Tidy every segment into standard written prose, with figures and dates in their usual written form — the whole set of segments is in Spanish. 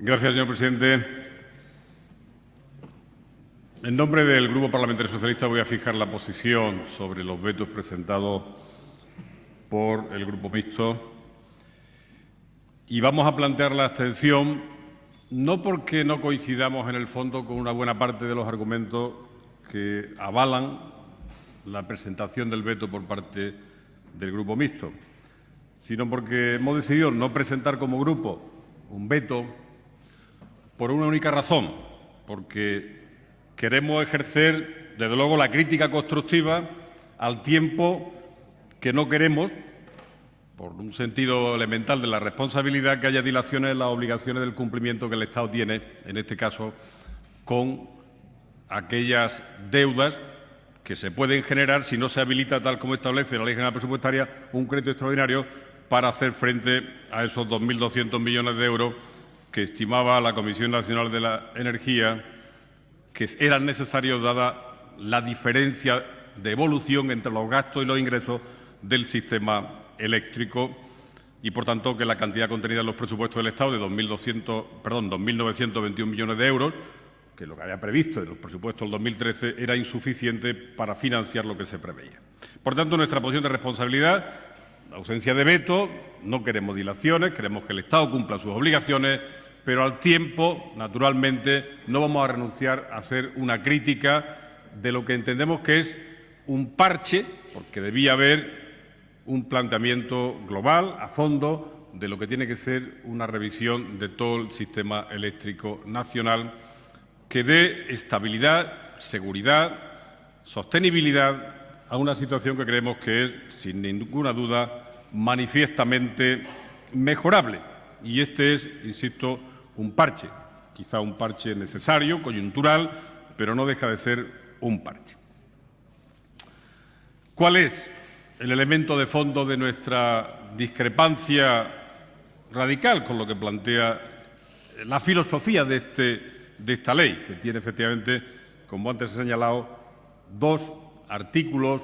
Gracias, señor presidente. En nombre del Grupo Parlamentario Socialista voy a fijar la posición sobre los vetos presentados por el Grupo Mixto y vamos a plantear la abstención no porque no coincidamos en el fondo con una buena parte de los argumentos que avalan la presentación del veto por parte del Grupo Mixto, sino porque hemos decidido no presentar como grupo un veto por una única razón, porque queremos ejercer, desde luego, la crítica constructiva al tiempo que no queremos, por un sentido elemental de la responsabilidad, que haya dilaciones en las obligaciones del cumplimiento que el Estado tiene, en este caso, con aquellas deudas que se pueden generar si no se habilita, tal como establece la Ley General Presupuestaria, un crédito extraordinario para hacer frente a esos 2.200 millones de euros que estimaba la Comisión Nacional de la Energía que eran necesarios dada la diferencia de evolución entre los gastos y los ingresos del sistema eléctrico y, por tanto, que la cantidad contenida en los presupuestos del Estado de 2.921 millones de euros, que lo que había previsto en los presupuestos del 2013 era insuficiente para financiar lo que se preveía. Por tanto, nuestra posición de responsabilidad, la ausencia de veto, no queremos dilaciones, queremos que el Estado cumpla sus obligaciones, pero al tiempo, naturalmente, no vamos a renunciar a hacer una crítica de lo que entendemos que es un parche, porque debía haber un planteamiento global, a fondo, de lo que tiene que ser una revisión de todo el sistema eléctrico nacional que dé estabilidad, seguridad, sostenibilidad a una situación que creemos que es, sin ninguna duda, manifiestamente mejorable. Y este es, insisto, un parche, quizá un parche necesario, coyuntural, pero no deja de ser un parche. ¿Cuál es el elemento de fondo de nuestra discrepancia radical con lo que plantea la filosofía de esta ley, que tiene efectivamente, como antes he señalado, 2 artículos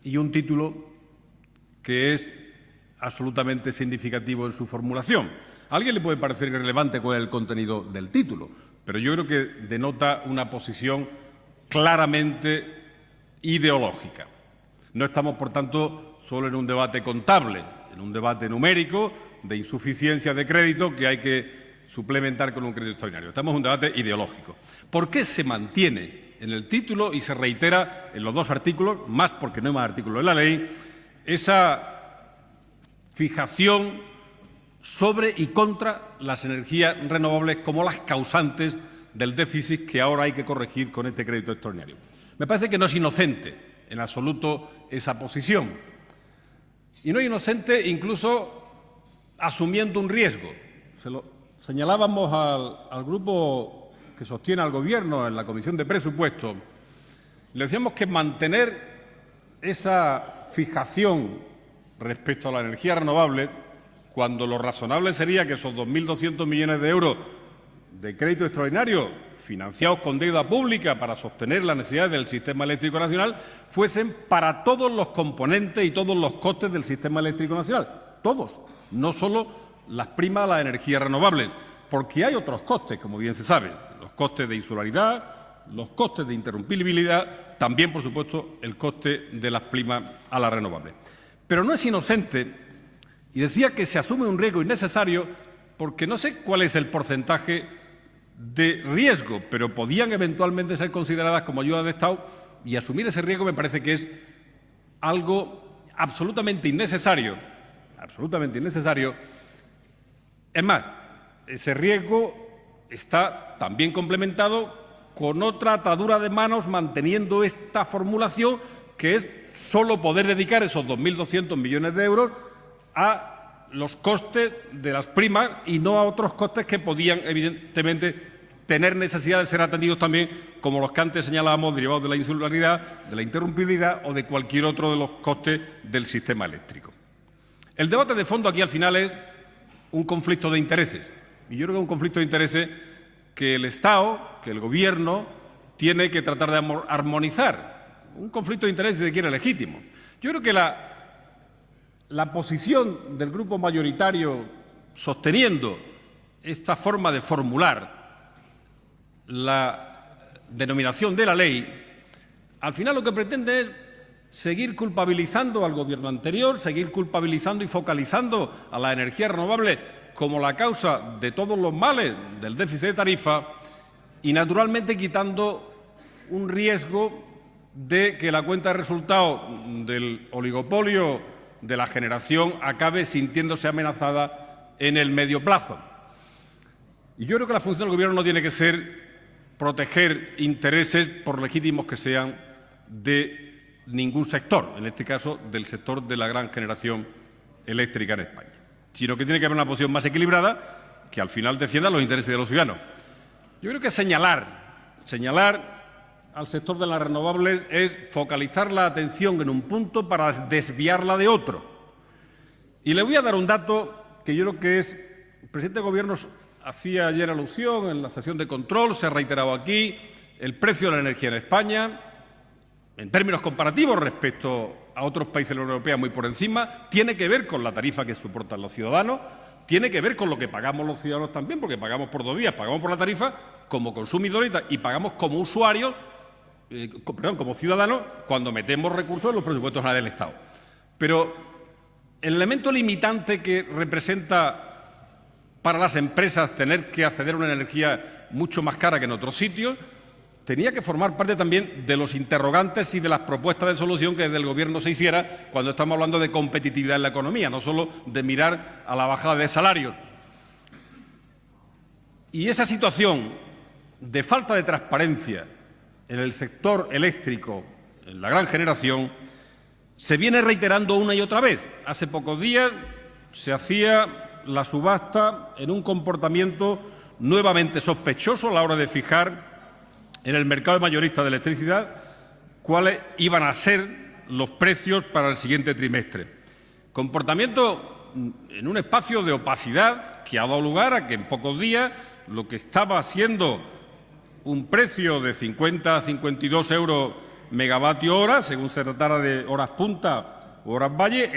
y un título que es absolutamente significativo en su formulación? A alguien le puede parecer irrelevante cuál es el contenido del título, pero yo creo que denota una posición claramente ideológica. No estamos, por tanto, solo en un debate contable, en un debate numérico de insuficiencia de crédito que hay que suplementar con un crédito extraordinario. Estamos en un debate ideológico. ¿Por qué se mantiene en el título y se reitera en los 2 artículos, más porque no hay más artículos en la ley, esa fijación sobre y contra las energías renovables como las causantes del déficit que ahora hay que corregir con este crédito extraordinario? Me parece que no es inocente en absoluto esa posición. Y no es inocente incluso asumiendo un riesgo. Se lo señalábamos al grupo que sostiene al Gobierno en la Comisión de Presupuestos. Le decíamos que mantener esa fijación respecto a la energía renovable, cuando lo razonable sería que esos 2.200 millones de euros de crédito extraordinario financiados con deuda pública para sostener las necesidades del sistema eléctrico nacional fuesen para todos los componentes y todos los costes del sistema eléctrico nacional. Todos, no solo las primas a las energías renovables, porque hay otros costes, como bien se sabe, los costes de insularidad, los costes de interrumpibilidad, también, por supuesto, el coste de las primas a las renovables. Pero no es inocente. Y decía que se asume un riesgo innecesario porque no sé cuál es el porcentaje de riesgo, pero podían eventualmente ser consideradas como ayudas de Estado y asumir ese riesgo me parece que es algo absolutamente innecesario, absolutamente innecesario. Es más, ese riesgo está también complementado con otra atadura de manos manteniendo esta formulación que es solo poder dedicar esos 2.200 millones de euros a los costes de las primas y no a otros costes que podían, evidentemente, tener necesidad de ser atendidos también, como los que antes señalábamos, derivados de la insularidad, de la interrumpibilidad o de cualquier otro de los costes del sistema eléctrico. El debate de fondo aquí, al final, es un conflicto de intereses. Y yo creo que es un conflicto de intereses que el Estado, que el Gobierno, tiene que tratar de armonizar. Un conflicto de intereses, si se quiere, legítimo. Yo creo que la posición del grupo mayoritario sosteniendo esta forma de formular la denominación de la ley, al final lo que pretende es seguir culpabilizando al Gobierno anterior, seguir culpabilizando y focalizando a las energías renovables como la causa de todos los males del déficit de tarifa y, naturalmente, quitando un riesgo de que la cuenta de resultados del oligopolio de la generación acabe sintiéndose amenazada en el medio plazo. Y yo creo que la función del Gobierno no tiene que ser proteger intereses, por legítimos que sean, de ningún sector, en este caso del sector de la gran generación eléctrica en España, sino que tiene que haber una posición más equilibrada que al final defienda los intereses de los ciudadanos. Yo creo que señalar al sector de las renovables es focalizar la atención en un punto para desviarla de otro. Y le voy a dar un dato que yo creo que es... El presidente del Gobierno hacía ayer alusión en la sesión de control, se ha reiterado aquí, el precio de la energía en España, en términos comparativos respecto a otros países de la Unión Europea muy por encima, tiene que ver con la tarifa que soportan los ciudadanos, tiene que ver con lo que pagamos los ciudadanos también, porque pagamos por 2 vías, pagamos por la tarifa como consumidores y pagamos como usuarios, como ciudadanos, cuando metemos recursos en los presupuestos generales del Estado. Pero el elemento limitante que representa para las empresas tener que acceder a una energía mucho más cara que en otros sitios tenía que formar parte también de los interrogantes y de las propuestas de solución que desde el Gobierno se hiciera cuando estamos hablando de competitividad en la economía, no solo de mirar a la bajada de salarios. Y esa situación de falta de transparencia en el sector eléctrico, en la gran generación, se viene reiterando una y otra vez. Hace pocos días se hacía la subasta en un comportamiento nuevamente sospechoso a la hora de fijar en el mercado mayorista de electricidad cuáles iban a ser los precios para el siguiente trimestre. Comportamiento en un espacio de opacidad que ha dado lugar a que en pocos días lo que estaba siendo un precio de 50 a 52 euros megavatio hora, según se tratara de horas punta o horas valle,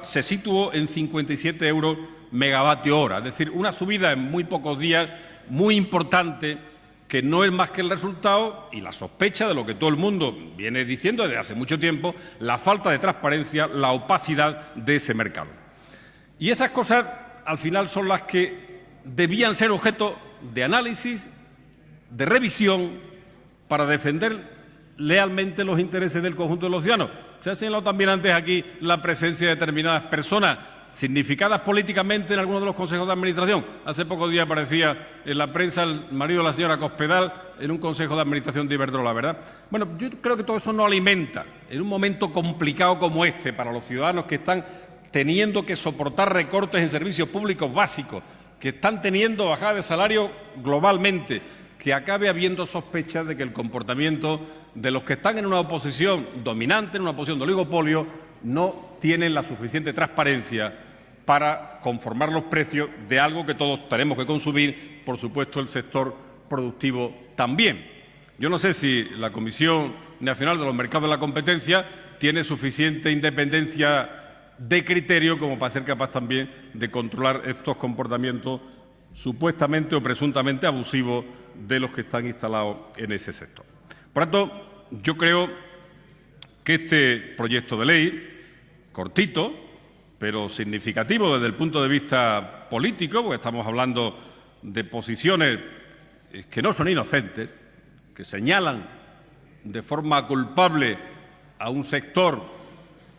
se situó en 57 euros megavatio hora. Es decir, una subida en muy pocos días muy importante, que no es más que el resultado y la sospecha de lo que todo el mundo viene diciendo desde hace mucho tiempo, la falta de transparencia, la opacidad de ese mercado. Y esas cosas, al final, son las que debían ser objeto de análisis, de revisión, para defender lealmente los intereses del conjunto de los ciudadanos. Se ha señalado también antes aquí la presencia de determinadas personas significadas políticamente en algunos de los consejos de administración. Hace pocos días aparecía en la prensa el marido de la señora Cospedal en un consejo de administración de Iberdrola, ¿verdad? Bueno, yo creo que todo eso no alimenta, en un momento complicado como este para los ciudadanos que están teniendo que soportar recortes en servicios públicos básicos, que están teniendo bajada de salario globalmente, que acabe habiendo sospechas de que el comportamiento de los que están en una oposición dominante, en una posición de oligopolio, no tienen la suficiente transparencia para conformar los precios de algo que todos tenemos que consumir, por supuesto el sector productivo también. Yo no sé si la Comisión Nacional de los Mercados de la Competencia tiene suficiente independencia de criterio como para ser capaz también de controlar estos comportamientos supuestamente o presuntamente abusivos de los que están instalados en ese sector. Por tanto, yo creo que este proyecto de ley, cortito, pero significativo desde el punto de vista político, porque estamos hablando de posiciones que no son inocentes, que señalan de forma culpable a un sector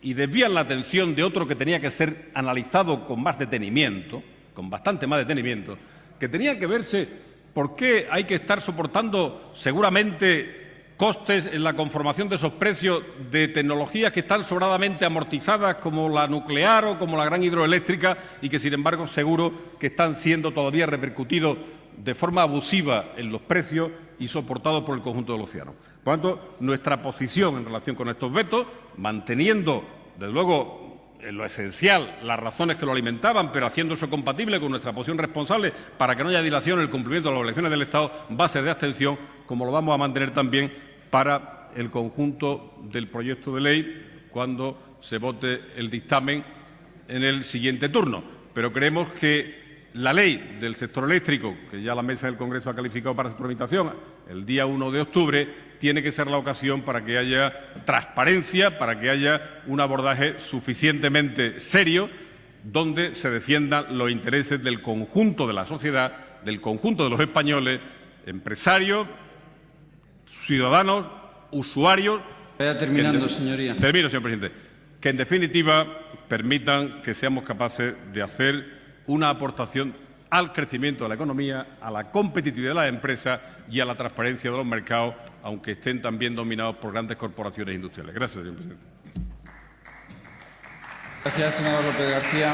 y desvían la atención de otro que tenía que ser analizado con más detenimiento, con bastante más detenimiento, que tenía que verse por qué hay que estar soportando seguramente costes en la conformación de esos precios de tecnologías que están sobradamente amortizadas como la nuclear o como la gran hidroeléctrica y que, sin embargo, seguro que están siendo todavía repercutidos de forma abusiva en los precios y soportados por el conjunto de los ciudadanos. Por lo tanto, nuestra posición en relación con estos vetos, manteniendo, desde luego, en lo esencial las razones que lo alimentaban, pero haciendo eso compatible con nuestra posición responsable para que no haya dilación en el cumplimiento de las obligaciones del Estado, bases de abstención, como lo vamos a mantener también para el conjunto del proyecto de ley cuando se vote el dictamen en el siguiente turno. Pero creemos que la ley del sector eléctrico, que ya la Mesa del Congreso ha calificado para su tramitación el día 1 de octubre, tiene que ser la ocasión para que haya transparencia, para que haya un abordaje suficientemente serio, donde se defiendan los intereses del conjunto de la sociedad, del conjunto de los españoles, empresarios, ciudadanos, usuarios. Vaya terminando, señoría. Termino, señor presidente. Que, en definitiva, permitan que seamos capaces de hacer una aportación al crecimiento de la economía, a la competitividad de las empresas y a la transparencia de los mercados, aunque estén también dominados por grandes corporaciones industriales. Gracias, señor presidente. Gracias, senador López García.